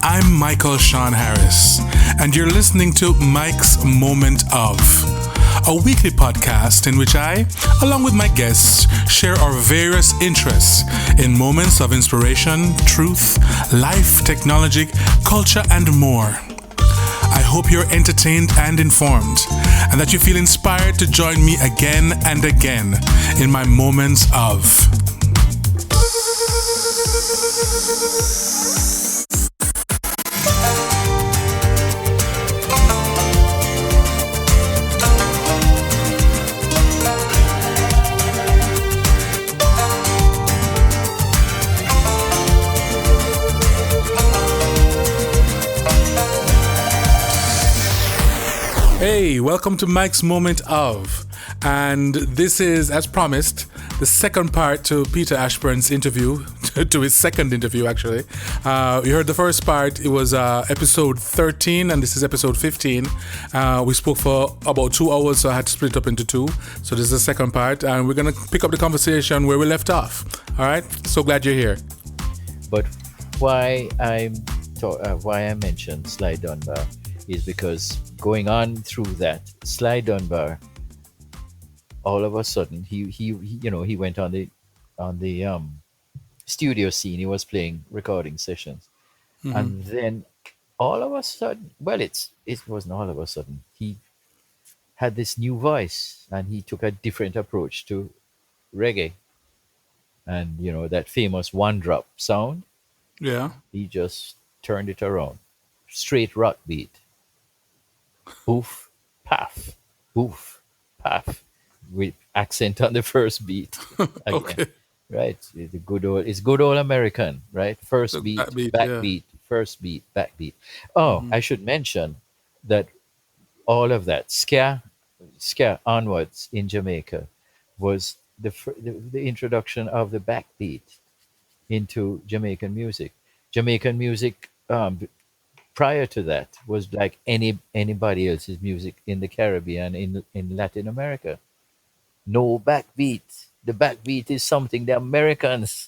I'm Michael Sean Harris, and you're listening to Mike's Moment of, a weekly podcast in which I, along with my guests, share our various interests in moments of inspiration, truth, life, technology, culture, and more. I hope you're entertained and informed, and that you feel inspired to join me again and again in my moments of. Hey, welcome to Mike's Moment of. And this is, as promised, the second part to Peter Ashbourne's interview, to his second interview, actually. You heard the first part, it was episode 13, and this is episode 15. We spoke for about 2 hours, so I had to split it up into two. So this is the second part, and we're going to pick up the conversation where we left off. All right? So glad you're here. But why I mentioned Sly Dunbar is because going on through that, Sly Dunbar, all of a sudden he went on the studio scene. He was playing recording sessions, and then all of a sudden, well, it wasn't all of a sudden. He had this new voice, and he took a different approach to reggae, and that famous one drop sound. Yeah. He just turned it around, straight rock beat. Boof, paff, boof, paff, with accent on the first beat. Again, Okay. right? It's good old American, right? First The beat, backbeat, backbeat, first beat, backbeat. Oh, I should mention that all of that ska onwards in Jamaica was the introduction of the backbeat into Jamaican music. Jamaican music, prior to that, was like anybody else's music in the Caribbean, in Latin America. No backbeat. The backbeat is something the Americans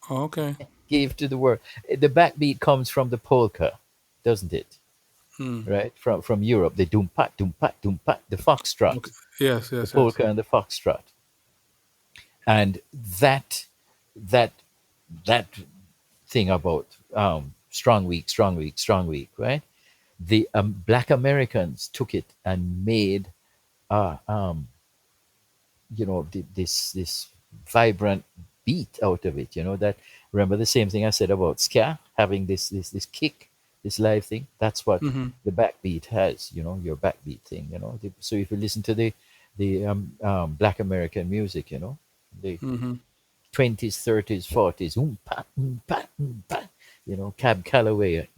Okay. gave to the world. The backbeat comes from the polka, doesn't it? Right? From Europe, the doom pat, the foxtrot, Okay. Yes, the yes, yes. polka and the foxtrot. And that thing about strong week, right? The Black Americans took it and made, this vibrant beat out of it. That, remember the same thing I said about ska having this kick, this live thing. That's what the backbeat has. Your backbeat thing. So if you listen to the Black American music, the 20s, 30s, 40s, pa, pa, Cab Calloway,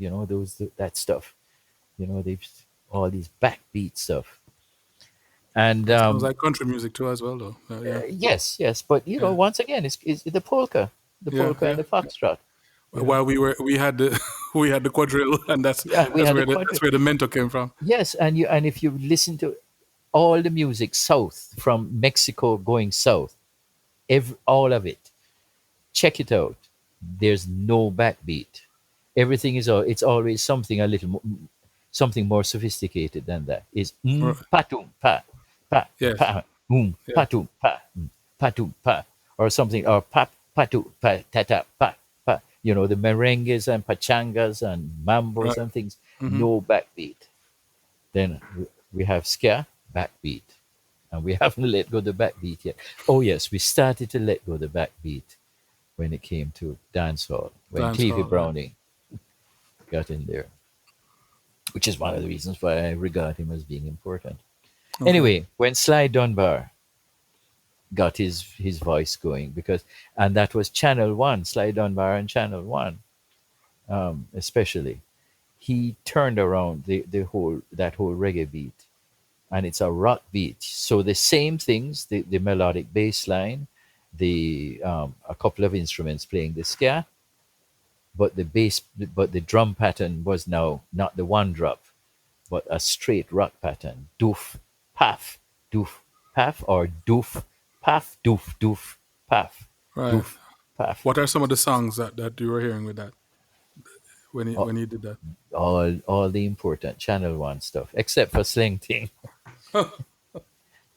that stuff, they've all these backbeat stuff, and Sounds like country music too, as well, though. Yeah. yes, but once again, it's the polka, Yeah, and the foxtrot. While we had the we had the quadrille, and that's Yeah, we had the that's where the mentor came from. Yes, and if you listen to all the music south from Mexico going south, all of it, check it out. There's no backbeat. Everything it's always something a little something more sophisticated than that. Is Right. patum pa pa Yes. pa Yeah. patum pa, or something, or patu pa tata pa pa. The merengues and pachangas and mambos Right. and things. No backbeat. Then we have ska, backbeat, and we haven't let go the backbeat yet. Oh yes, we started to let go the backbeat when it came to dancehall, when Dancehall, Davy right. Browning got in there, which is one of the reasons why I regard him as being important. Okay. Anyway, when Sly Dunbar got his voice going, and that was Channel One, Sly Dunbar and Channel One, especially, he turned around the whole reggae beat, and it's a rock beat. So the same things, the melodic bass line, a couple of instruments playing the ska, but the drum pattern was now not the one drop, but a straight rock pattern. Doof, paff, or doof, paff, doof, paff, Right. doof, paff. What are some of the songs that you were hearing with that? all, when he did that. all the important Channel One stuff, except for Sling Thing.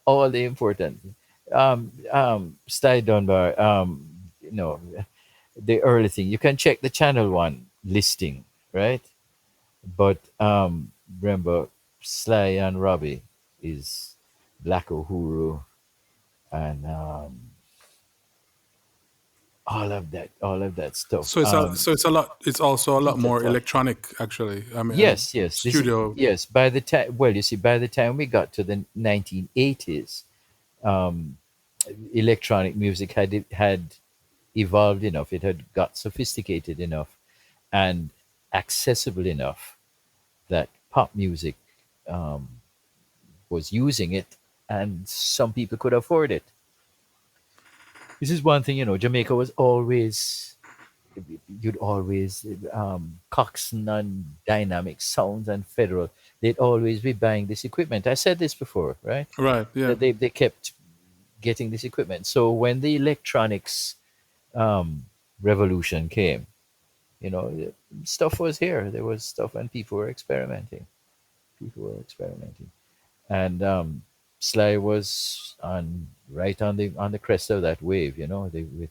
All the important. Sty Dunbar. You know, the early thing. You can check the Channel One listing, right? But remember, Sly and Robbie is Black Uhuru and all of that stuff. So it's a lot. It's also a lot Peter more Tosh. electronic, actually. I mean, Yes, yes. This is studio. yes. By the time, well, you see, by the time we got to the 1980s, um, electronic music had evolved enough. It had got sophisticated enough and accessible enough that pop music um, was using it, and some people could afford it. This is one thing, Jamaica was always, you'd always, Coxsone and Dynamic Sounds and Federal, they'd always be buying this equipment. I said this before, right? Right. Yeah. That they kept getting this equipment. So when the electronics um, revolution came, stuff was here. There was stuff, and people were experimenting. People were experimenting. And Sly was on right on the crest of that wave, with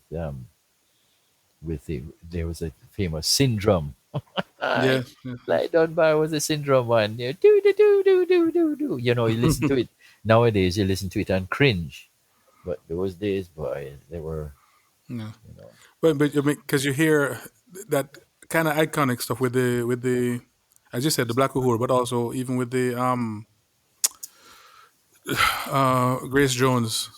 there was a famous syndrome. Yeah. Yeah. Sly Dunbar was a syndrome one. Do do do do do do do. You listen to it nowadays. You listen to it and cringe, but those days, boy, they were, Yeah. you know, But I mean, because you hear that kind of iconic stuff with the, as you said, the Black Uhuru, but also even with the Grace Jones.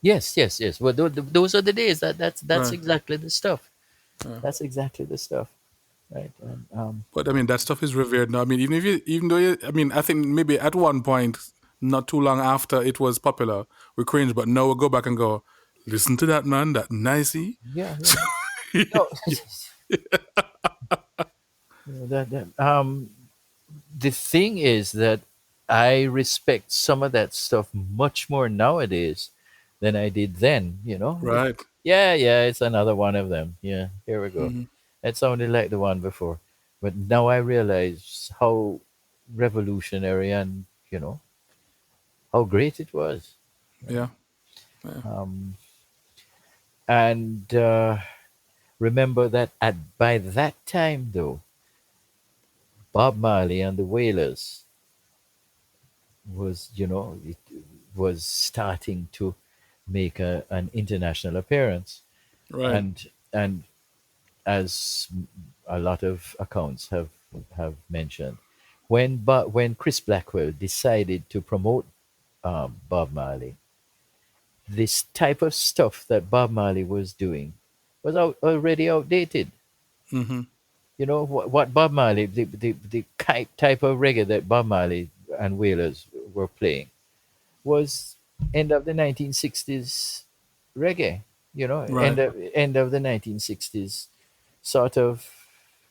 yes, yes, yes. Well, those are the days. That's Right. exactly the stuff. Yeah. That's exactly the stuff, right? And But I mean, that stuff is revered now. I mean, even though I mean, I think maybe at one point, not too long after it was popular, we cringe. But now we go back and go, listen to that man, that nicey. yeah, yeah. No, the thing is that I respect some of that stuff much more nowadays than I did then. Right. Yeah, yeah, it's another one of them. Yeah, here we go. Hmm. It sounded like the one before, but now I realize how revolutionary and how great it was. Yeah. Yeah. Um, and remember that by that time, though, Bob Marley and the Wailers it was starting to make an international appearance, Right. and as a lot of accounts have mentioned, when Chris Blackwell decided to promote Bob Marley, this type of stuff that Bob Marley was doing was already outdated. Hmm. What Bob Marley, the type of reggae that Bob Marley and Wailers were playing was end of the 1960s reggae. Right. End of the 1960s, sort of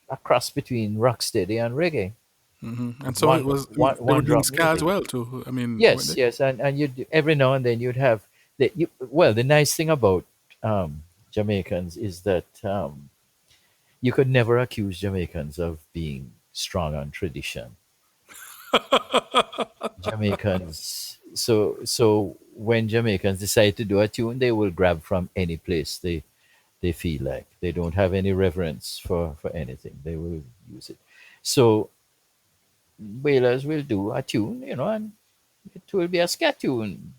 a cross between rocksteady and reggae. Hmm. And so it One was. I mean, one they were one doing drop ska as music. well too. I mean, weren't Yes, they? yes, and you every now and then you'd have well, the nice thing about Jamaicans is that you could never accuse Jamaicans of being strong on tradition. So when Jamaicans decide to do a tune, they will grab from any place they feel like. They don't have any reverence for anything. They will use it. So Wailers will do a tune, and it will be a scat tune.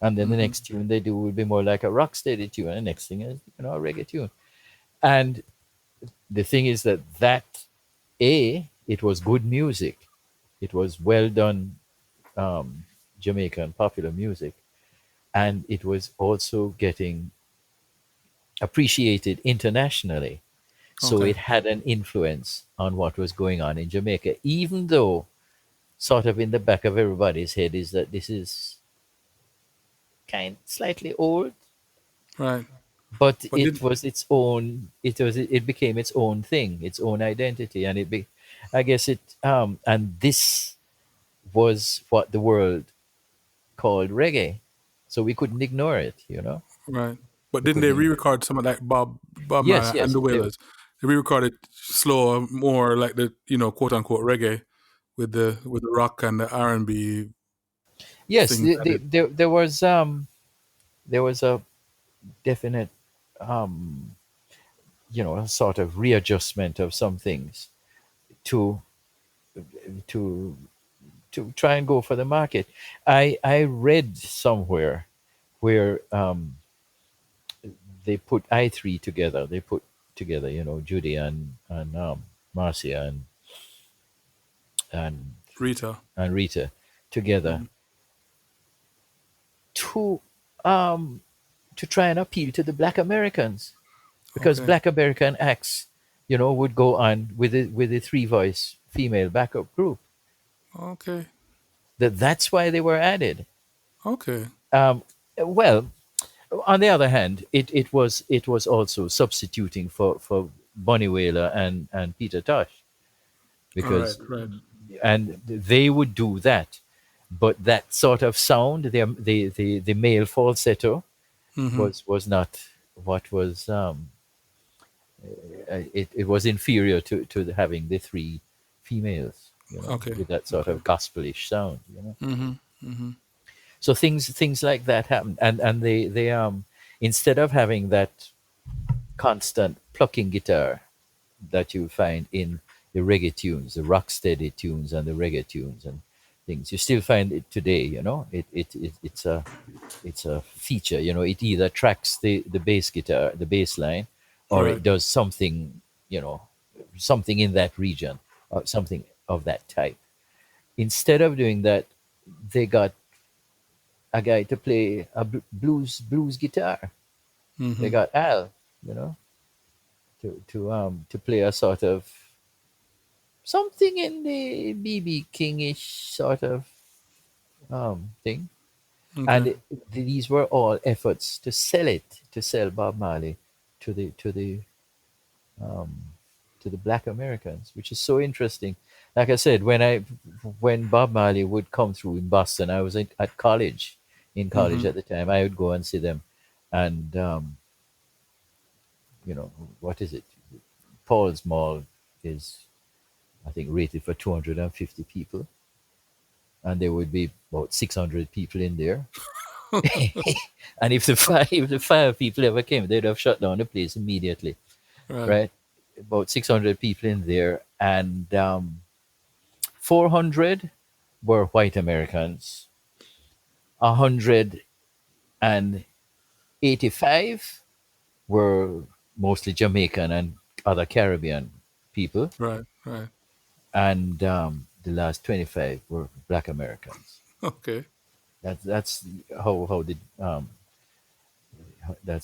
And then the Hmm. next tune they do will be more like a rock steady tune. And the next thing is, a reggae tune. And the thing is that it was good music. It was well done Jamaican popular music. And it was also getting appreciated internationally. So Okay. it had an influence on what was going on in Jamaica, even though sort of in the back of everybody's head is that this is kind slightly old, Right. but But did it became its own thing, its own identity, and I guess it and this was what the world called reggae, so we couldn't ignore it. right. But We didn't they couldn't. re-record some of like Bob Yes, Marley and yes, the Wailers? They re-record it slower, more like the quote unquote reggae with the rock and the R&B Yes, things added. there was a definite um, a sort of readjustment of some things to to to try and go for the market. I read somewhere where they put I3 together. They put together, Judy and Marcia and Rita. and Rita together Mhm. to um to try and appeal to the Black Americans, because Okay. Black American acts, would go on with a three voice female backup group. Okay. That's why they were added. Okay. Um, well, on the other hand, it was also substituting for Bonnie Whaler and Peter Tosh, All right. because Right. and they would do that, but that sort of sound, the male falsetto Mm-hmm. was not what was it was inferior to having the three females, Okay. with that sort Okay. of gospelish sound. Mm-hmm. Mm-hmm. So things like that happen, and they instead of having that constant plucking guitar that you find in the reggae tunes, the rock steady tunes and the reggae tunes and things, you still find it today. It's a feature. It either tracks the bass guitar, the bass line, or Right. it does something, you know, something in that region, or something of that type. Instead of doing that, they got a guy to play a blues guitar. They Mm-hmm. got Al, you know, to play a sort of something in the BB Kingish sort of thing. And Okay. these were all efforts to sell Bob Marley to um, the Black Americans, which is so interesting. Like I said, when Bob Marley would come through in Boston, I was at college, in college Mm-hmm. at the time. I would go and see them, and what is it? Paul's Mall is, I think, rated for 250 people, and there would be about 600 people in there. And if the fire people ever came, they'd have shut down the place immediately, Right. right? About 600 people in there, and 400 were white Americans, 185 were mostly Jamaican and other Caribbean people, Right. Right. and the last 25 were Black Americans. Okay. That's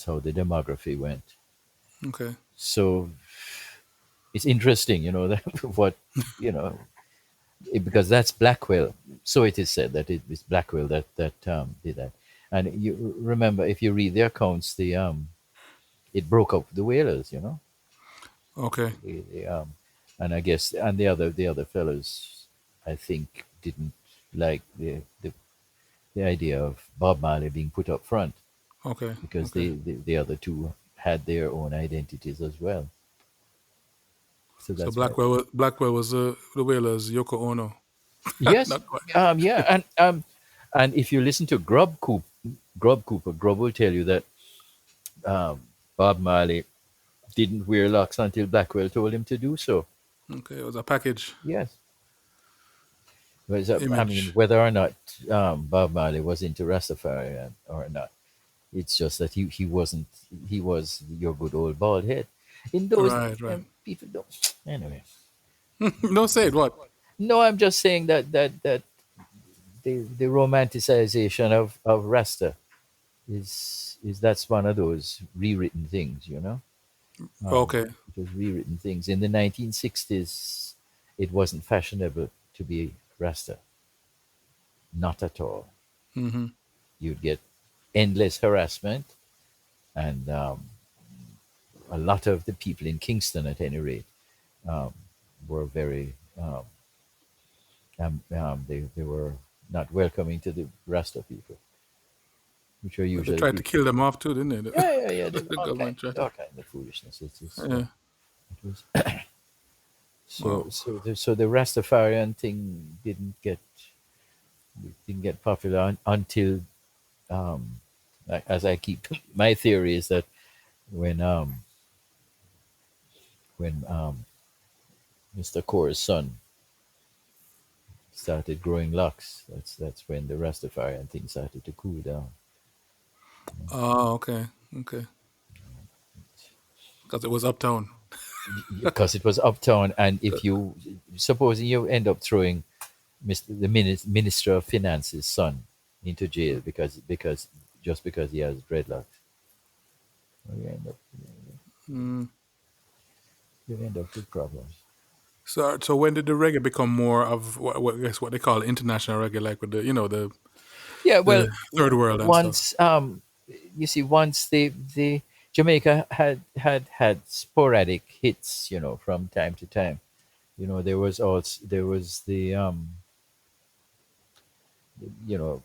how the demography went. Okay. So it's interesting, that what you know because that's Blackwell. So it is said that it is Blackwell that did that. And you remember, if you read the accounts, the it broke up the Wailers, Okay. the, and I guess, and the other fellows, I think, didn't like the idea of Bob Marley being put up front, Okay. because Okay. the other two had their own identities as well. So So that's why. Blackwell was the Wailers Yoko Ono. Yes, Not quite. yeah, and if you listen to Grub Cooper, Grub will tell you that um, Bob Marley didn't wear locks until Blackwell told him to do so. Okay. It was a package Yes, I mean, image. whether or not Bob Marley was into Rastafari or not, it's just that he wasn't. He was your good old bald head. In those Right. Right. people don't. Anyway, No, say it. What? no, I'm just saying that the romanticization of Rasta is that's one of those rewritten things, Okay. it was rewritten things in the 1960s. It wasn't fashionable to be Rasta, not at all. Mm-hmm. You'd get endless harassment, and a lot of the people in Kingston, at any rate, um, were very they were not welcoming to the Rasta people, which are They usually tried to people. kill them off too, didn't they? Yeah, yeah, yeah. The government tried to. All kind of foolishness. It's Yeah. It was Wow. so the Rastafarian thing didn't get popular until um, as I keep my theory is that when um, when Mr. Core's son started growing locks, that's when the Rastafarian thing started to cool down. Oh, okay. Okay. Because it was uptown. Because it was uptown, and if you supposing you end up throwing the Minister of Finance's son into jail because just because he has dreadlocks, well, Mm. you end up with problems. So when did the reggae become more of what I guess what they call international reggae, like with the Yeah, well, the third world and stuff? once you see, once the Jamaica had sporadic hits, from time to time. There was you know,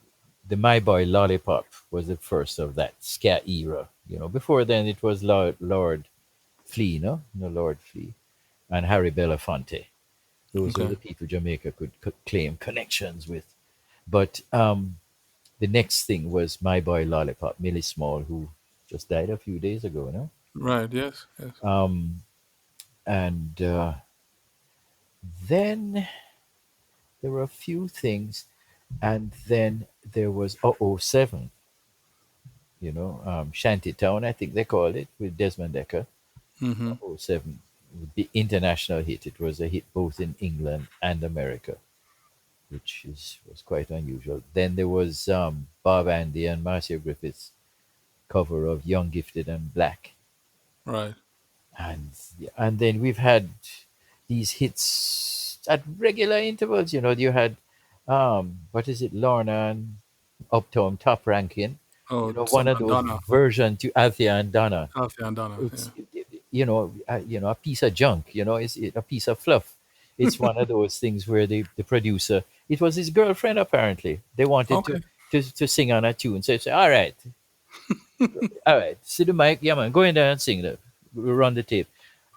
the My Boy Lollipop was the first of that ska era. Before then it was Lord Flea, no Lord Flea and Harry Belafonte. Those were Okay. the people Jamaica could claim connections with. But the next thing was My Boy Lollipop, Millie Small, who just died a few days ago, no? Right. Yes. Yes. And then there were a few things, and then there was oh 07, Shantytown, I think they called it, with Desmond Decker. Mm-hmm. Oh 07, the international hit. It was a hit both in England and America, which was quite unusual. Then there was Bob Andy and Marcia Griffiths cover of Young, Gifted, and Black. Right. And then we've had these hits at regular intervals. You had what is it, Lorna and Uptown Top Ranking. Oh, One something of on those Donna, version to Althea and Donna. Alfie and Donna. It's Yeah. a piece of junk. It's a piece of fluff. It's one of those things where the producer, it was his girlfriend apparently. They wanted to Okay. to sing on a tune. So say, all right, see the mic, yeah man, go in there and sing it. We run the tape.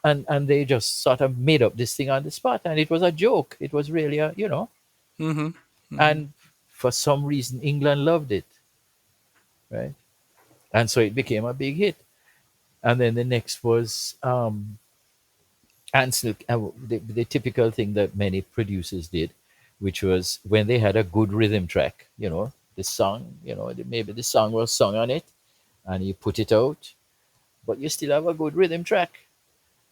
And they just sort of made up this thing on the spot, and it was a joke. It was really Mm-hmm. Mm-hmm. and for some reason England loved it, right? And so it became a big hit. And then the next was Ansel, the typical thing that many producers did, which was when they had a good rhythm track, the song, maybe the song was sung on it, and you put it out, but you still have a good rhythm track.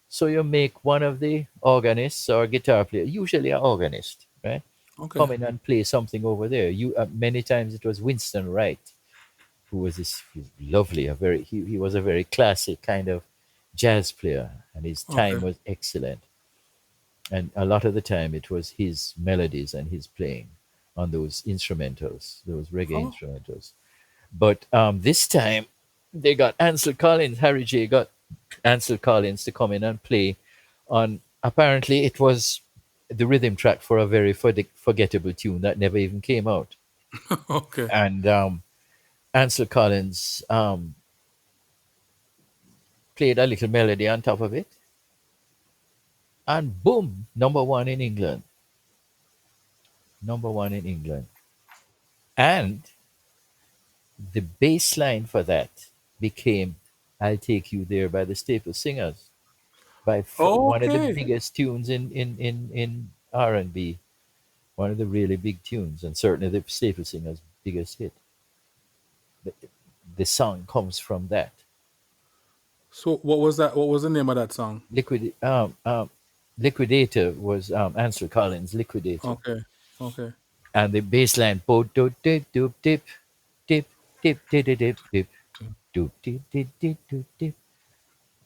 So you make one of the organists or guitar player, usually an organist, right, Okay. come in and play something over there. Many times it was Winston Wright, who was this lovely, he was a very classic kind of jazz player, and his time Okay. was excellent. And a lot of the time it was his melodies and his playing on those instrumentals, those reggae Oh. instrumentals. But this time they got Ansel Collins. Harry J got Ansel Collins to come in and play on. Apparently, it was the rhythm track for a very forgettable tune that never even came out. Okay. And Ansel Collins played a little melody on top of it, and boom, number one in England. Number one in England. And the bass line for that became "I'll Take You There" by the Staple Singers, by one of the Okay. biggest tunes in R&B, one of the really big tunes, and certainly the Staple Singers' biggest hit. The, the song comes from that. So what was that? What was the name of that song? Liquidator was Ansel Collins' Liquidator, Okay. Okay. and the bass line bo do dip doop dip dip dip dip dip dip dip doop dip dip dip doop dip,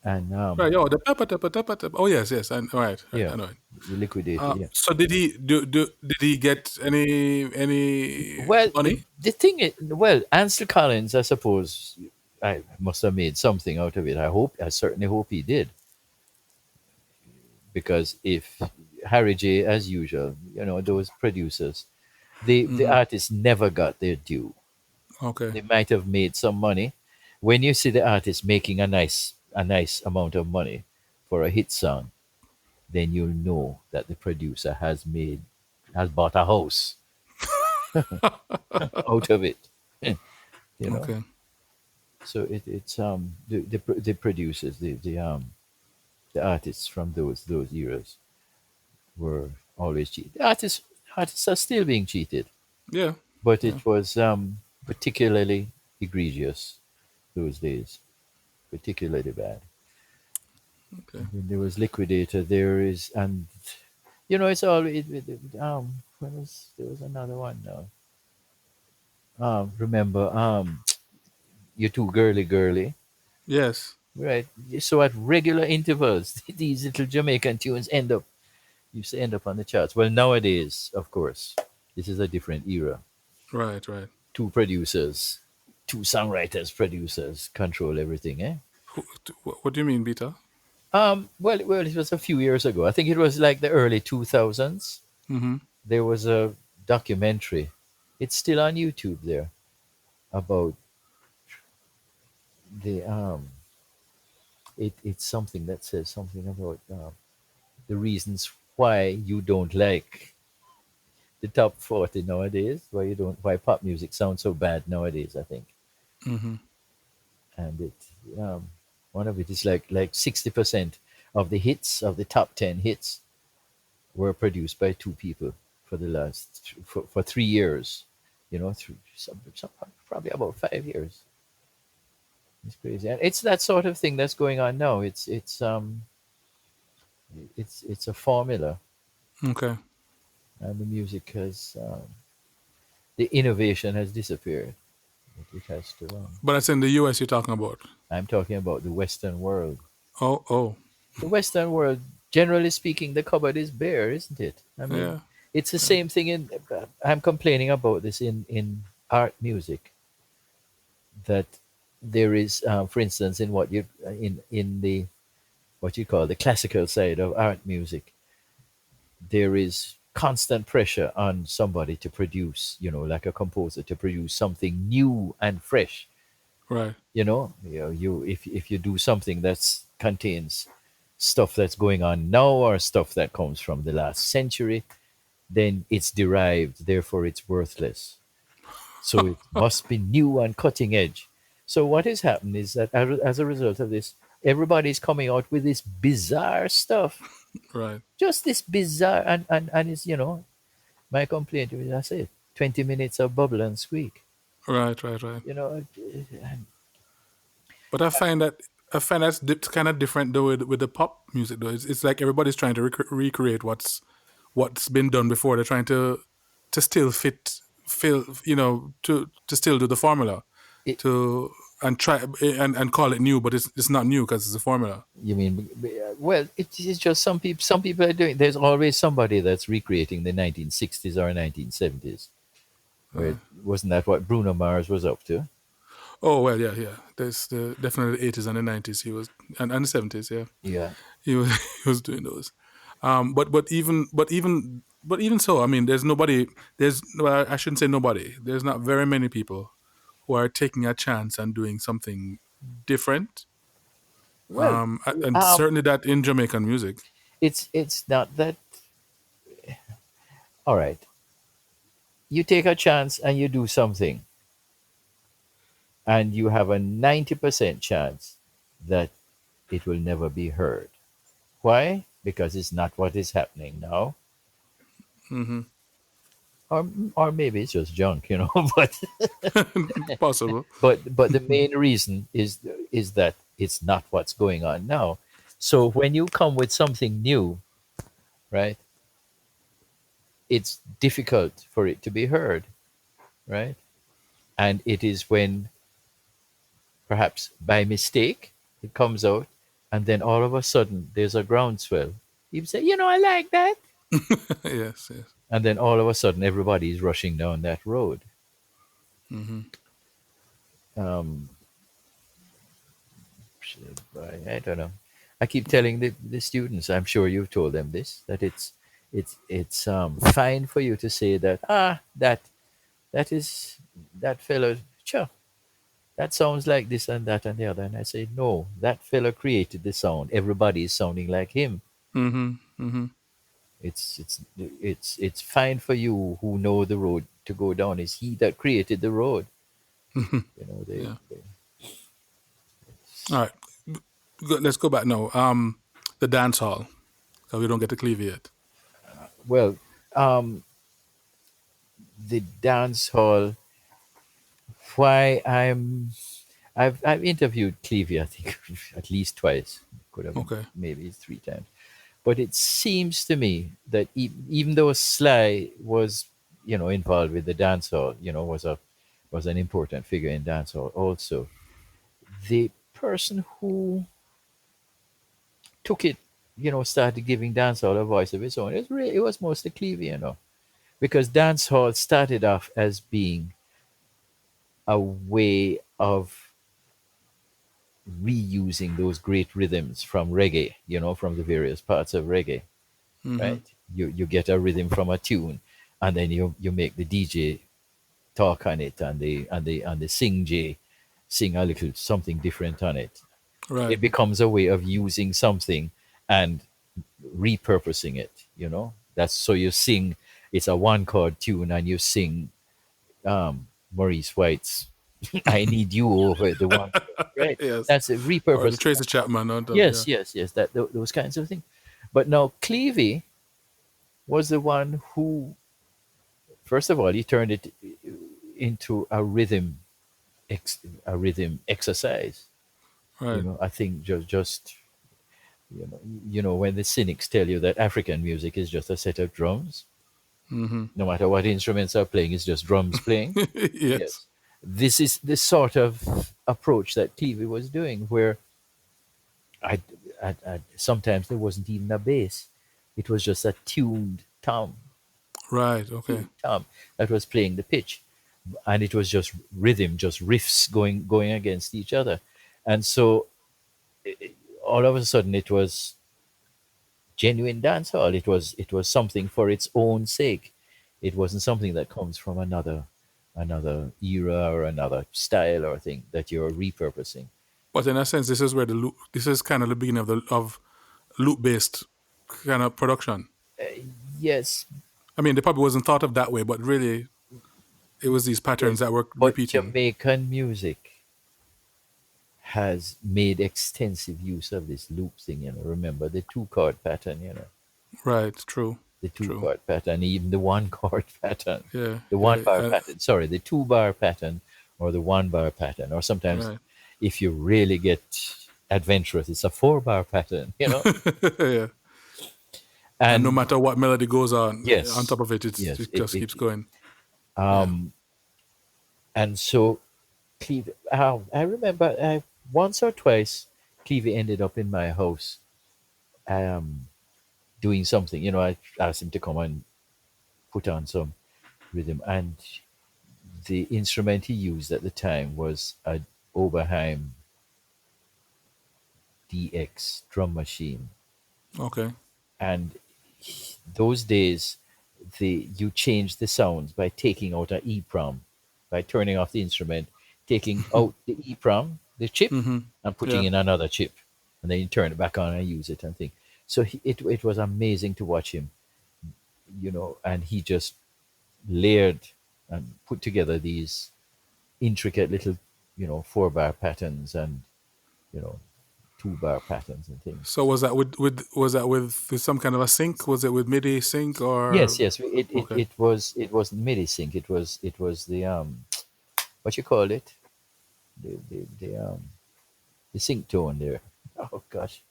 and Right. Yo, the pepper, pepper, pepper, pepper. Oh yes, yes. And right. Right. yeah, I know it. the Liquidator, yeah. So did he get any Well, money? the thing is, well, Ansel Collins, I suppose, I must have made something out of it. I certainly hope he did, because if Harry J, as usual, those producers, the Mm-hmm. artists never got their due. Okay. They might have made some money. When you see the artist making a nice amount of money, for a hit song, then you'll know that the producer has bought a house out of it. you know. Okay. So it's the producers, the artists from those eras were always cheated. Artists are still being cheated, Yeah. but Yeah. it was particularly egregious those days, particularly bad. Okay. And then there was Liquidator. There is, and it's all when was there was another one now. Remember you too girly girly, Yes. right? So at regular intervals, these little Jamaican tunes used to end up on the charts. Well, nowadays, of course, this is a different era. Right. Right. Two producers, two songwriters, producers control everything, eh? What do you mean, Beta? Well, it was a few years ago. I think it was like the early 2000s. Mm-hmm. There was a documentary. It's still on YouTube there about the it's something that says something about the reasons why you don't like the top 40 nowadays, why pop music sounds so bad nowadays, I think. Mm-hmm. And one of it is like 60% of the hits of the top 10 hits were produced by two people for the last for 3 years, through some probably about 5 years. It's crazy, and it's that sort of thing that's going on now. It's a formula, Okay. and the music has the innovation has disappeared. It has to. But that's in the U.S. you're talking about. I'm talking about the Western world. Oh. Oh. The Western world, generally speaking, the cupboard is bare, isn't it? I mean, Yeah. it's the Yeah. same thing in. I'm complaining about this in art music, that there is, for instance, in the what you call the classical side of art music, there is constant pressure on somebody to produce, like a composer, to produce something new and fresh. Right. You if you do something that contains stuff that's going on now or stuff that comes from the last century, then it's derived, therefore it's worthless. So it must be new and cutting edge. So what has happened is that as a result of this, everybody's coming out with this bizarre stuff, Right. just this bizarre, and it's, my complaint is, I say, 20 minutes of bubble and squeak. Right. Right. Right. You know, But I find that's kind of different though with the pop music though. It's like everybody's trying to recreate what's been done before. They're trying to still feel to still do the formula it, to and try and call it new, but it's not new because it's a formula. you mean, well, it is just some people. Some people are doing. There's always somebody that's recreating the 1960s or 1970s. Where wasn't that what Bruno Mars was up to? Oh well, yeah, yeah. There's the definitely the 80s and the 90s. He was and the 70s. Yeah, Yeah. he was he was doing those. But even so, I mean, there's nobody. Well, I shouldn't say nobody. There's not very many people who are taking a chance and doing something different. Well, And certainly that in Jamaican music. it's not that. All right, you take a chance and you do something, and you have a 90% chance that it will never be heard. Why? Because it's not what is happening now, Hmm. or maybe it's just junk, but Possible. but the main reason is that it's not what's going on now. So when you come with something new, right, it's difficult for it to be heard, right? And it is when perhaps by mistake it comes out, and then all of a sudden there's a groundswell. You say, I like that. Yes, yes. And then all of a sudden everybody's rushing down that road. Hmm. Um, I don't know. I keep telling the students, I'm sure you've told them this, that it's fine for you to say that that is that fellow, sure, that sounds like this and that and the other. And I say, no, that fella created the sound. Everybody is sounding like him. Mm-hmm. Mm-hmm. It's fine for you who know the road to go down. It's he that created the road. You know, Yeah. All right. Let's go back now. The dance hall. So we don't get to Clevie yet. well, um, the dance hall. Why I've interviewed Clevie, I think, at least twice. Could have been Okay. maybe three times. But it seems to me that even though Sly was, involved with the dancehall, was an important figure in dancehall. Also, the person who took it, started giving dancehall a voice of its own. It was mostly Clevie, because dancehall started off as being a way of reusing those great rhythms from reggae, from the various parts of reggae, Mm-hmm. right? You get a rhythm from a tune, and then you make the DJ talk on it, and the sing J sing a little something different on it. Right. It becomes a way of using something and repurposing it. That's so you sing. It's a one chord tune, and you sing Maurice White's "I Need You" over the one chord, right? Yes. That's a Or the repurposing. Tracy Chapman on top. Yeah. Yes, yes, yes. Those kinds of things. But now Clevie was the one who, first of all, he turned it into a rhythm exercise. Right. I think just when the cynics tell you that African music is just a set of drums, Mm-hmm. no matter what instruments are playing, it's just drums playing. Yes. Yes, this is the sort of approach that Clevie was doing, where sometimes there wasn't even a bass; it was just a Right. Okay. tuned tom that was playing the pitch, and it was just rhythm, just riffs going against each other, and so all of a sudden it was genuine dancehall. It was something for its own sake. It wasn't something that comes from another era or another style or thing that you're repurposing. But in a sense, this is where the loop. This is kind of the beginning of loop based kind of production. Yes, I mean, they probably wasn't thought of that way, but really, it was these patterns yes, that were but repeating. Jamaican music has made extensive use of this loop thing. Remember the two chord pattern. Right. True. The two True. chord pattern, even the one chord pattern, Yeah. the one Yeah. bar pattern. Sorry, the two bar pattern or the one bar pattern, or sometimes Right. if you really get adventurous, it's a four bar pattern. Yeah. And no And matter what melody goes on yes, top of it, yes, it just keeps going. Yeah. um, and so Cleve, I remember once or twice, Cleve ended up in my house, um, doing something. I asked him to come and put on some rhythm, and the instrument he used at the time was a Oberheim DX drum machine. Okay. And those days, you change the sounds by taking out an EEPROM, by turning off the instrument, taking out the EEPROM, the chip, Mm-hmm. and putting Yeah. in another chip, and then you turn it back on and use it and think. So it was amazing to watch him, and he just layered and put together these intricate little, four bar patterns and, you know, two bar patterns and things. So was that with was that with some kind of a sync? Was it with MIDI sync or Yes, yes. okay? It was MIDI sync. It was the what you call it? The sync tone there. Oh gosh,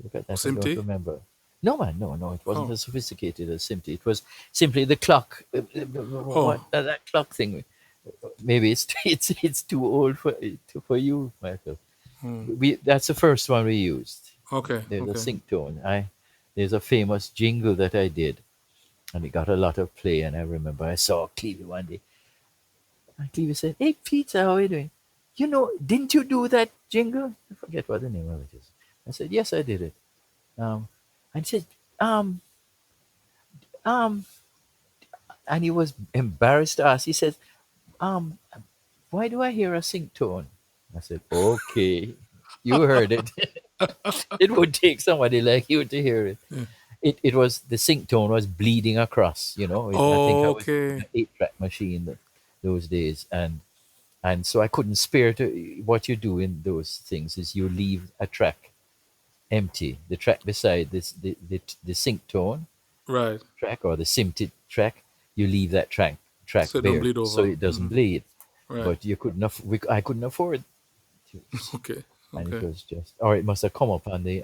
look at that! I don't SIMT? remember. No man, no. It wasn't Oh. as sophisticated as SIMT. It was simply the clock. What Oh. that clock thing? Maybe it's too old for you, Michael. Hmm. That's the first one we used. Okay. There's a Okay. sync tone. There's a famous jingle that I did, and it got a lot of play. And I remember I saw Clevie one day, and Clevie said, "Hey Peter, how are you doing? Didn't you do that jingle? I forget what the name of it is." I said, "Yes, I did it." Um, and he said, um, um, and he was embarrassed to ask. He says, um, "Why do I hear a sync tone?" I said, okay, you heard it. It would take somebody like you to hear it. Yeah. It was the sync tone was bleeding across. I think I was using Okay. an 8-track machine those days, and so I couldn't spare to. What you do in those things is you leave a track empty, the track beside the sync tone Right. track or the SIMTID track, you leave that track So don't bare bleed so over. it doesn't Hmm. bleed. Right. But you couldn't I couldn't afford to, Okay. and it Okay. was just, or it must have come up on the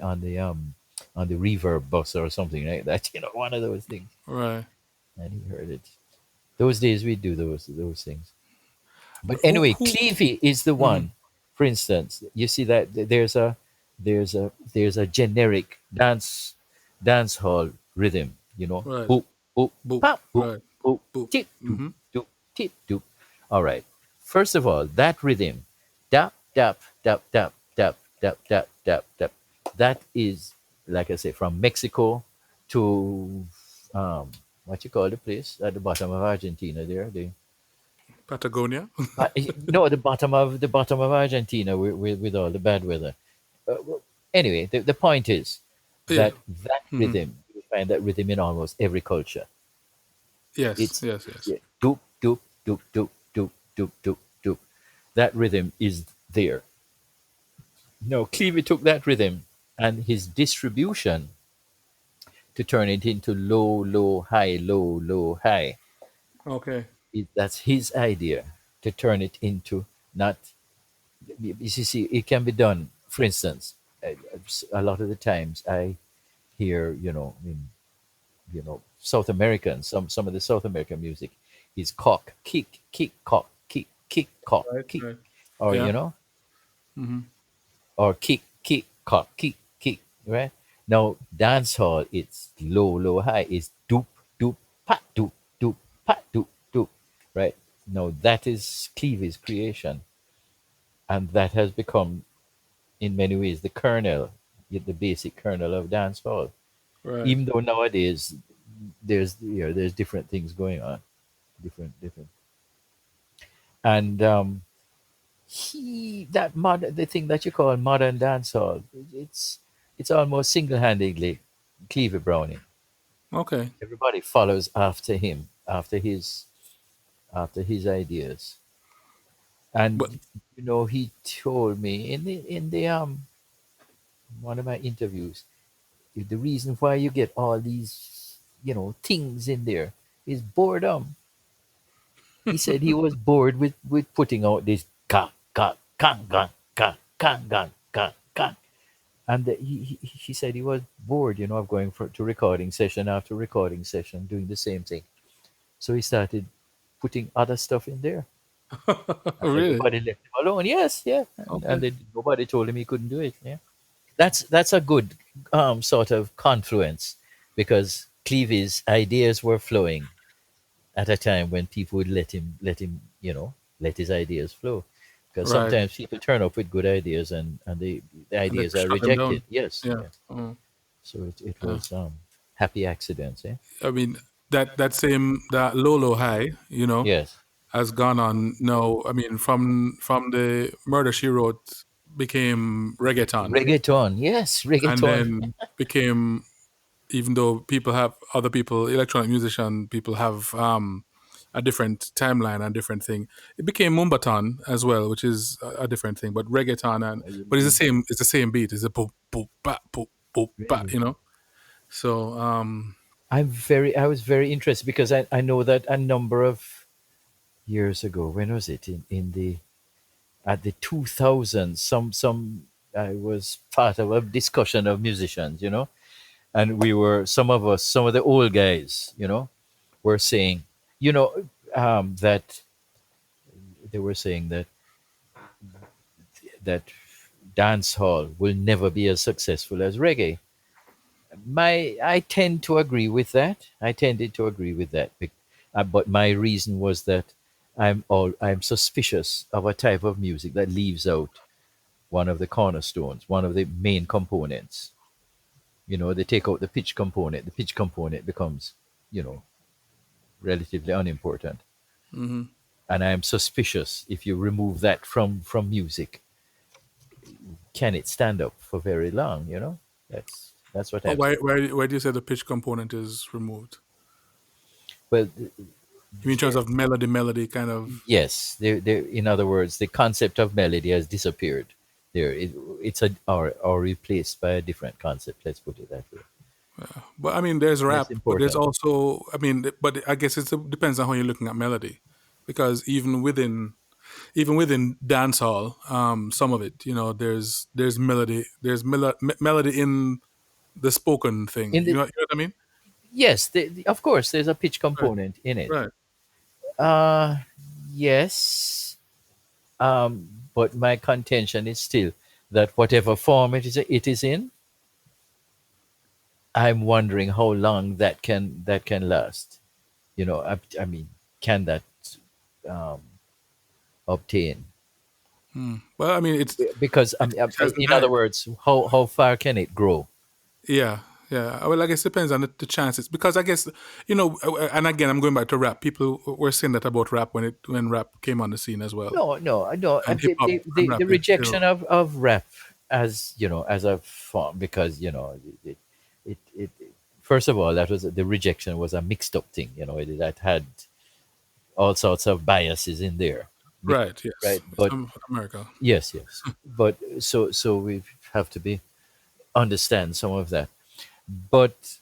reverb bus or something like that. One of those things, Right. and he heard it. Those days we do those things. But But anyway, who? Clevie is the Mhm. one. For instance, you see that there's a generic dance hall rhythm. Right. Boop boop Boop. pop boop Right. boop Boop. tip doop Hmm. doop tip doop. All right. First of all, that rhythm, dap dap dap dap dap dap dap dap dap. That is, like I say, from Mexico to what you call the place at the bottom of Argentina there, Patagonia. no, the bottom of Argentina with all the bad weather. Well, anyway, the point is Yeah. that Hmm. rhythm, you find that rhythm in almost every culture. Yes. It's, Yes. Yes. yeah, doop doop doop doop doop doop doop doop. That rhythm is there. No, Clevie took that rhythm and his distribution to turn it into low, low, high, low, low, high. Okay. That's his idea to turn it into not. You see, it can be done. For instance, a lot of the times I hear, South American, some of the South American music is cock, kick, cock, Right. kick, Right. or Yeah. Hmm. or kick, cock, kick, right? Now dancehall, it's low, low, high, it's doop, doop, pat, doop, right? Now that is Cleave's creation, and that has become in many ways the kernel, the basic kernel of dancehall. Right. Even though nowadays there's different things going on, different, and he that mod the thing that you call modern dancehall, it's almost single-handedly Cleaver Brownie. Okay. Everybody follows after him, after his ideas, But and he told me in the one of my interviews, the reason why you get all these, things in there is boredom. He said he was bored with putting out this ka. And he said he was bored, of going to recording session after recording session, doing the same thing. So he started putting other stuff in there. And really? everybody left him alone. Yes, yeah. And Okay. nobody told him he couldn't do it. Yeah. That's a good sort of confluence, because Cleavy's ideas were flowing at a time when people would let him let his ideas flow, because Right. sometimes people turn up with good ideas, and the And they ideas are shut them down. rejected. Yes, Yeah. yeah. Mm. So it Yeah. was happy accidents. Eh? I mean, that Lolo high, Yes. has gone on now. I mean, from the Murder She Wrote became reggaeton, Reggaeton. Yes, and reggaeton. then became, even though other people, electronic musician people have a different timeline and different thing. It became Mumbaton as well, which is a different thing. But reggaeton, but it's the You- same. It's the same beat. It's a boop boop ba boop boop ba. really. So I was very interested because I know that a number of years ago, when was it? In the at the 2000s, some I was part of a discussion of musicians, and we were some of the old guys, were saying, that they were saying that dance hall will never be as successful as reggae. I tend to agree with that. I tended to agree with that, but my reason was that I'm suspicious of a type of music that leaves out one of the cornerstones, one of the main components. They take out the pitch component. The pitch component becomes, you know, relatively unimportant. mhm. And I am suspicious if you remove that from music, can it stand up for very long? That's what But I'm saying. why do you say the pitch component is removed? Well, You mean in terms there, of melody kind of? yes, there. In other words, the concept of melody has disappeared. It's or replaced by a different concept. Let's put it that way. But I mean, there's Less rap, but there's important. also, I mean, but I guess it depends on how you're looking at melody, because even within dancehall, some of it, there's melody, melody in the spoken thing. In You the know what I mean? Yes, of course, there's a pitch Right, component in it. right. Uh, yes. But my contention is still that whatever form it is in, I'm wondering how long that can last. I mean, can that um, obtain? Well, I mean, Because it has in other time. words, how far can it grow? Yeah, yeah. Well, I guess it depends on the chances, because I guess and again, I'm going back to rap. People were saying that about rap when rap came on the scene as well, No, no, no. and hip hop and The rap. rejection of rap as a form, because it first of all, that was the rejection was a mixed up thing. That had all sorts of biases in there, Mi- Right. Yes. right? It's But from America. yes, yes. But so we have to be understand some of that. But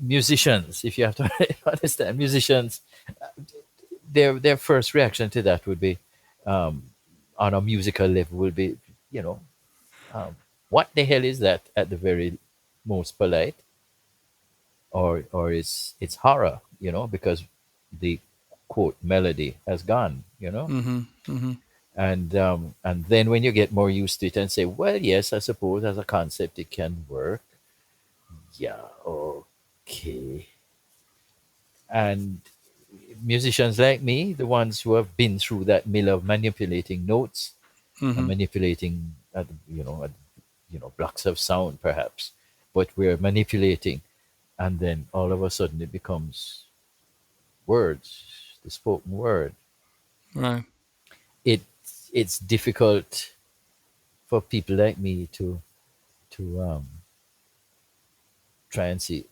musicians, if you have to understand musicians, their first reaction to that would be, um, on a musical level, would be, you know, um, what the hell is that at the very most polite, or it's horror, because the quote melody has gone. Mm-hmm. Mm-hmm. And then when you get more used to it and say, well, yes, I suppose as a concept it can work. Yeah, okay. And musicians like me, the ones who have been through that mill of manipulating notes and Mm-hmm. manipulating, blocks of sound, perhaps, but we're manipulating, and then all of a sudden it becomes words, the spoken word. Right. It it's difficult for people like me to try and see,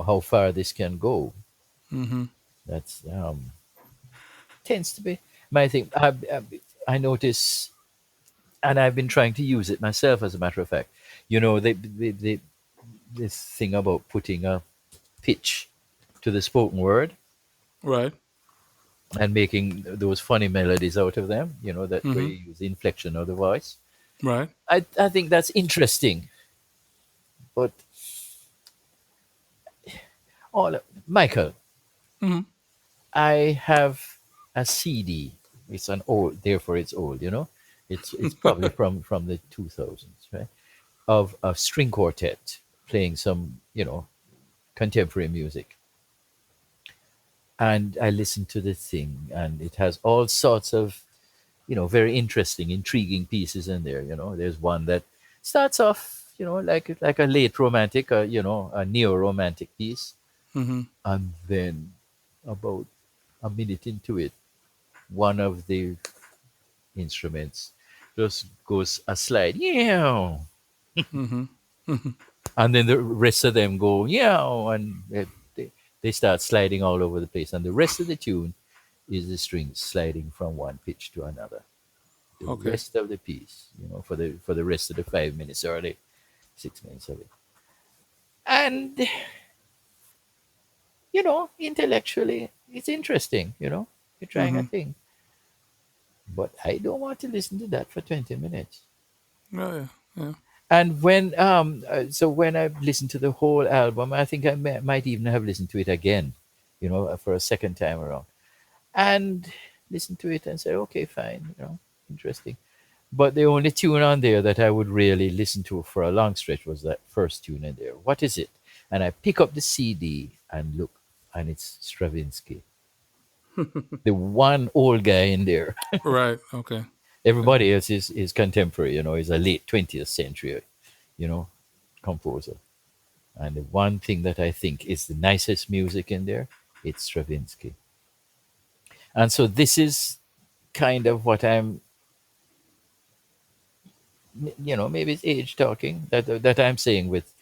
how far this can go. Mm-hmm. That's tends to be my thing. I notice, and I've been trying to use it myself. As a matter of fact, this thing about putting a pitch to the spoken word Right. and making those funny melodies out of them. That where Mm-hmm. you use the inflection of the voice. Right. I think that's interesting, but Michael, Mm-hmm. I have a CD. It's an old, therefore it's old. It's probably from the 2000s, right? Of a string quartet playing some contemporary music, and I listened to the thing, and it has all sorts of very interesting, intriguing pieces in there. There's one that starts off like a late romantic, a neo romantic piece, Mm-hmm. and then about a minute into it, one of the instruments just goes a slide, yeah, Mm-hmm. and then the rest of them go, yeah, and they start sliding all over the place, and the rest of the tune is the strings sliding from one pitch to another. The Okay. rest of the piece, for the rest of the 5 minutes or the 6 minutes of it, and intellectually, it's interesting. You're trying a Mm-hmm. thing, but I don't want to listen to that for 20 minutes. Oh, yeah. Yeah. And when I listened to the whole album, I think I might even have listened to it again, for a second time around, and listened to it and said, okay, fine, interesting. But the only tune on there that I would really listen to for a long stretch was that first tune in there. What is it? And I pick up the CD and look, and it's Stravinsky, the one old guy in there. Right. Okay. Okay. Everybody else is contemporary, is a late 20th century, you know, composer. And the one thing that I think is the nicest music in there, it's Stravinsky. And so this is kind of what I'm maybe it's age talking that I'm saying with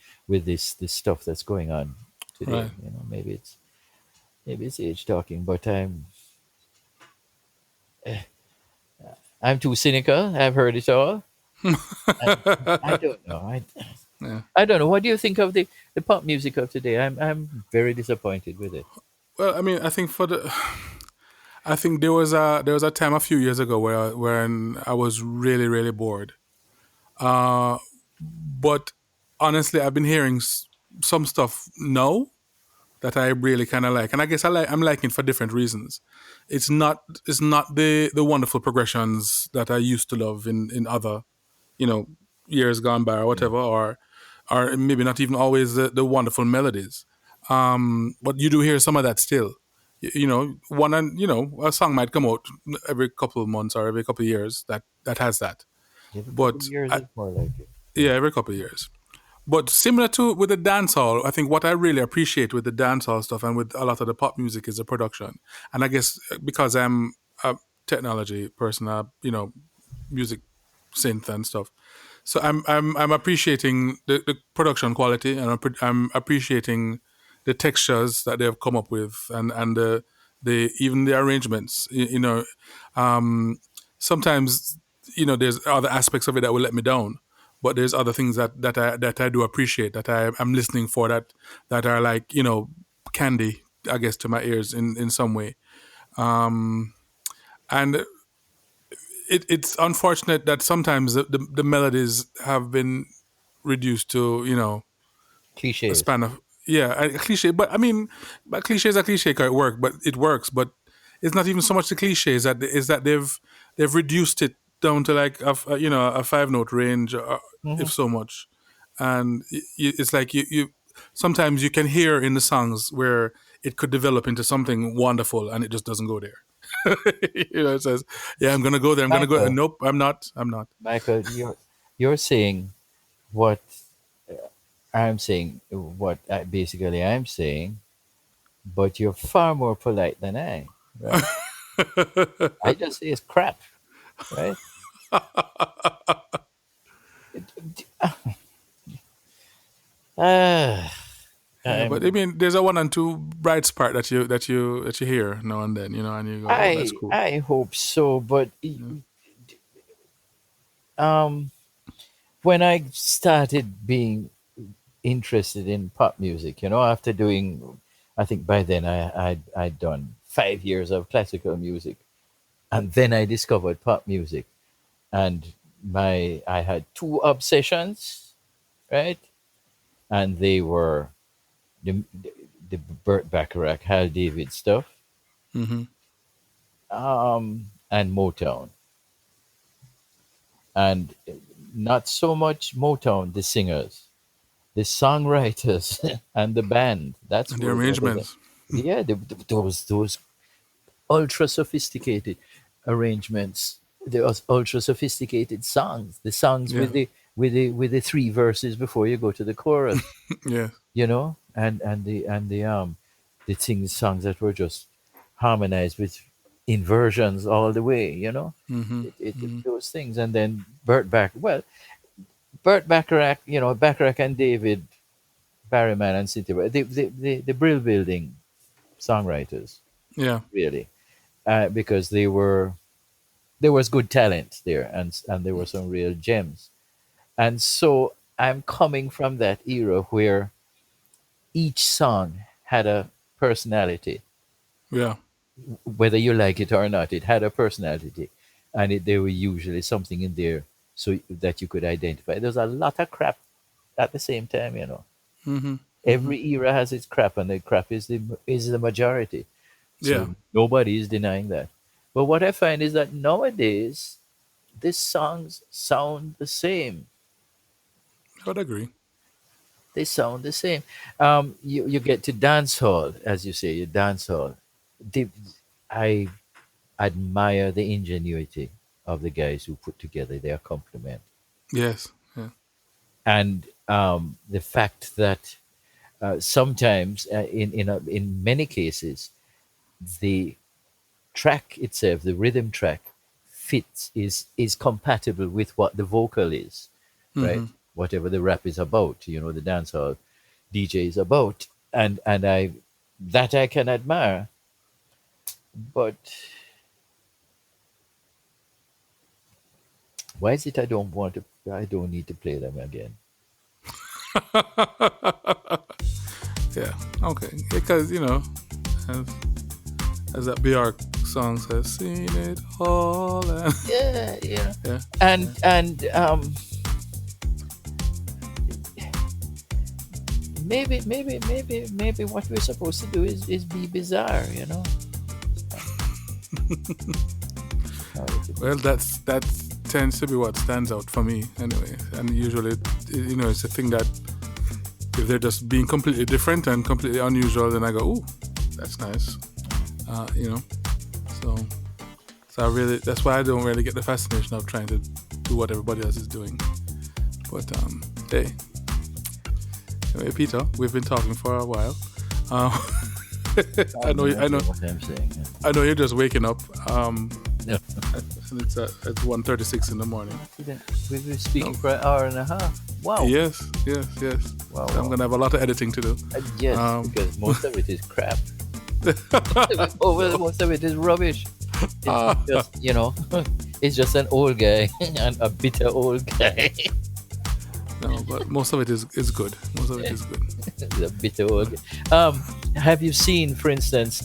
this stuff that's going on today. Right. Maybe it's age talking, but I'm too cynical. I've heard it all. And I don't know. Yeah. I don't know. What do you think of the pop music of today? I'm very disappointed with it. Well, I mean, I think I think there was a time a few years ago where when I was really really bored. But honestly, I've been hearing some stuff now that I really kind of like, and I guess I'm liking for different reasons. It's not the wonderful progressions that I used to love in other you know years gone by or Yeah. whatever, or maybe not even always the wonderful melodies. But you do hear some of that still. One and a song might come out every couple of months or every couple of years that has that. Every couple of But years is more like it. yeah, Yeah. every couple of years. But similar to with the dancehall, I think what I really appreciate with the dancehall stuff and with a lot of the pop music is the production. And I guess because I'm a technology person, music synth and stuff. So I'm appreciating the production quality, and I'm appreciating the textures that they have come up with, and the even the arrangements. Um, Sometimes there's other aspects of it that will let me down, but there's other things that I do appreciate, that I'm listening for, that are like candy, I guess, to my ears in some way. Um, and it's unfortunate that sometimes the melodies have been reduced to a Cliches. span of, yeah, a cliche. But I mean, but cliche is a cliche, can work, but it works. But it's not even so much the cliches that is that they've reduced it down to like a 5 note range, Hmm. if so much. And it's like you sometimes you can hear in the songs where it could develop into something wonderful, and it just doesn't go there. It says, yeah, I'm gonna go there, I'm gonna go, and Michael, nope, I'm not. Michael, you're saying what I'm saying, what basically I'm saying, but you're far more polite than I, right? I just say it's crap, right? Ah, Yeah, but I I'm, mean, there's a one and two bright spot that you hear now and then, and you go, oh, that's cool. I hope so, but Yeah. um, when I started being interested in pop music, after doing, I think by then I'd done 5 years of classical music, and then I discovered pop music, and I had two obsessions, right? And they were the Burt Bacharach, Hal David stuff, Mm-hmm. and Motown, and not so much Motown, the singers, the songwriters, and the band. That's And the what was it? arrangements. Yeah, those ultra sophisticated arrangements. Those ultra sophisticated songs. The songs Yeah. with the three verses before you go to the chorus. Yeah. And the things songs that were just harmonized with inversions all the way. Mm-hmm. Mm-hmm. Those things, and then Burt Bacharach, Bacharach and David Barryman and Cynthia, the Brill Building songwriters, Yeah. really, because there was good talent there, and there were some real gems. And so I'm coming from that era where each song had a personality, Yeah. whether you like it or not. It had a personality, and there were usually something in there so that you could identify. There's a lot of crap at the same time. Mm-hmm. Mm-hmm. Every era has its crap, and the crap is the majority. Yeah. So nobody is denying that. But what I find is that nowadays these songs sound the same. I would agree. They sound the same. You get to dance hall, as you say, you dance hall. The, I admire the ingenuity of the guys who put together their accompaniment, Yes. Yeah. and the fact that sometimes, in many cases, the track itself, the rhythm track, fits, is compatible with what the vocal is, right? Whatever the rap is about, the dancehall DJ is about, and I can admire, but why is it I don't need to play them again? Yeah. Okay. Because as, as that BR song says, "Seen it all." Yeah, Yeah. and maybe what we're supposed to do is be bizarre, Well, that tends to be what stands out for me anyway. And usually, it's a thing that if they're just being completely different and completely unusual, then I go, "Ooh, that's nice." So that's why I don't really get the fascination of trying to do what everybody else is doing. But hey, anyway, Peter, we've been talking for a while. I know what I'm saying. I know you're just waking up. Yeah. And it's at 1:36 in the morning. We've been speaking for an hour and a half. Wow. Yes. Wow. So I'm gonna have a lot of editing to do. Yes, because most of it is crap. Most of it is rubbish. It's just, it's just an old guy and a bitter old guy. No, but most of it is good. Most of it is good. The bitter old guy. Have you seen, for instance,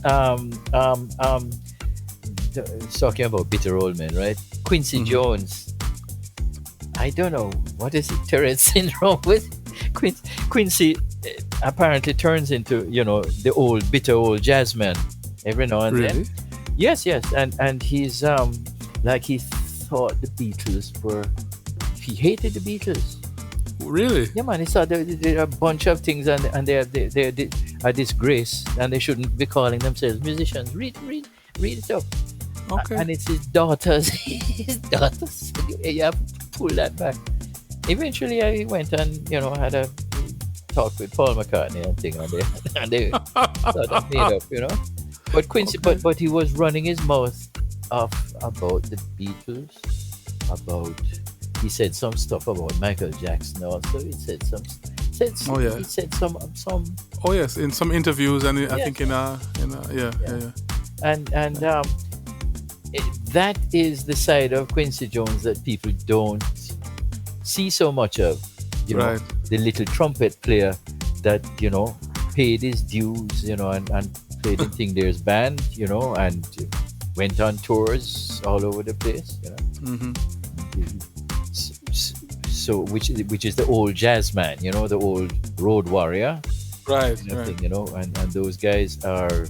talking about bitter old men, right? Quincy Jones. I don't know, what is it, Tourette syndrome with Quincy apparently turns into, the old bitter old jazz man every now and Really? then. Yes, and he's like he thought the Beatles he hated the Beatles. Really? Yeah, man, he thought there are a bunch of things and they're a disgrace and they shouldn't be calling themselves musicians. Read it up. Okay. And it's his daughters. You have to pull that back. Eventually, I went and had a talk with Paul McCartney and thing, and they sort of made up, But Quincy, Okay. but he was running his mouth off about the Beatles. He said some stuff about Michael Jackson. Also, he said some. Oh, yeah. He said some. Oh yes, in some interviews and I Yes. think in a yeah. And that is the side of Quincy Jones that people don't see so much of. Right. The little trumpet player that paid his dues, and played in Thing There's band, and went on tours all over the place, So which is the old jazz man, the old road warrior, Right. thing, and those guys are.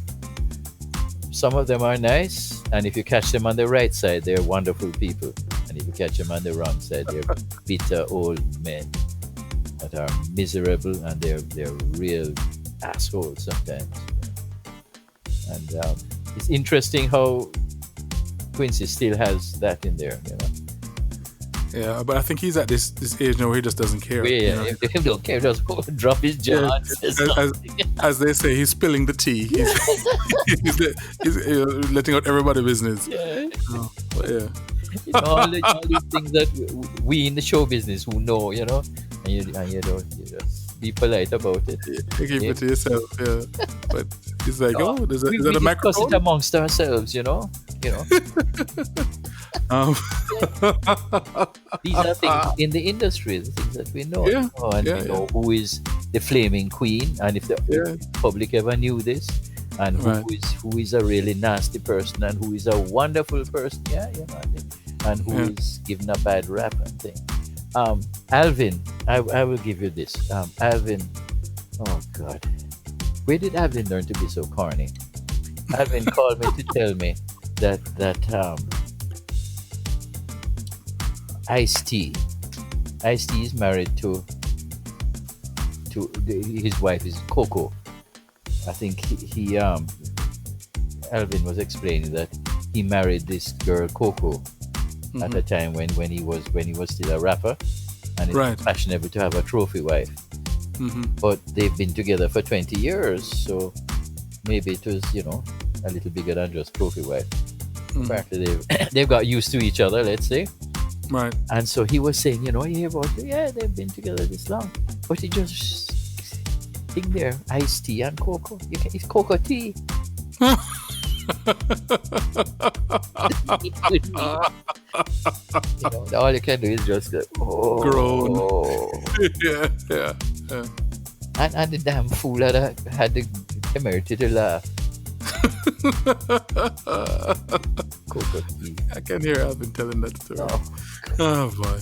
Some of them are nice, and if you catch them on the right side, they're wonderful people. And if you catch them on the wrong side, they're bitter old men that are miserable and they're real assholes sometimes. And it's interesting how Quincy still has that in there, Yeah, but I think he's at this age now where he just doesn't care. If he don't care, just drop his jaw. As they say, he's spilling the tea. He's letting out everybody's business. Yeah. But yeah. all these things that we in the show business who know, and you just be polite about it. You keep it to yourself, yeah. But it's like, is we that a discuss microphone? it amongst ourselves, These are things in the industry, the things that we know, Yeah. and Yeah, we know who is the flaming queen, and if the public ever knew this, and who is a really nasty person, and who is a wonderful person, and who is given a bad rap and thing. Alvin, I will give you this. Alvin, oh God, where did Alvin learn to be so corny? Alvin called me to tell me that Ice-T is married to his wife is Coco. I think he Alvin was explaining that he married this girl Coco at a time when he was still a rapper, and it's fashionable to have a trophy wife. But they've been together for 20 years, so maybe it was a little bigger than just trophy wife. Apparently, they've got used to each other, let's say. Right. And so he was saying, you hear about, yeah, they've been together this long. But he just thing there, iced tea and cocoa. It's cocoa tea. All you can do is just go, Groan. Yeah. And the damn fool had the temerity to laugh. Cocoa tea. I can hear Alvin telling that story. Oh boy.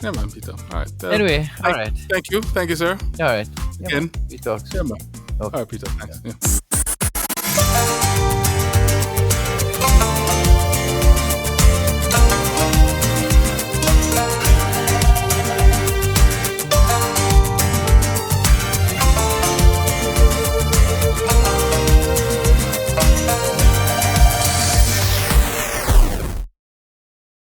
Yeah, man, Peter. All right. Anyway, all right. Thank you, sir. All right. Again. We talk Yeah, soon. man. Okay. All right, Peter. Thanks. Yeah.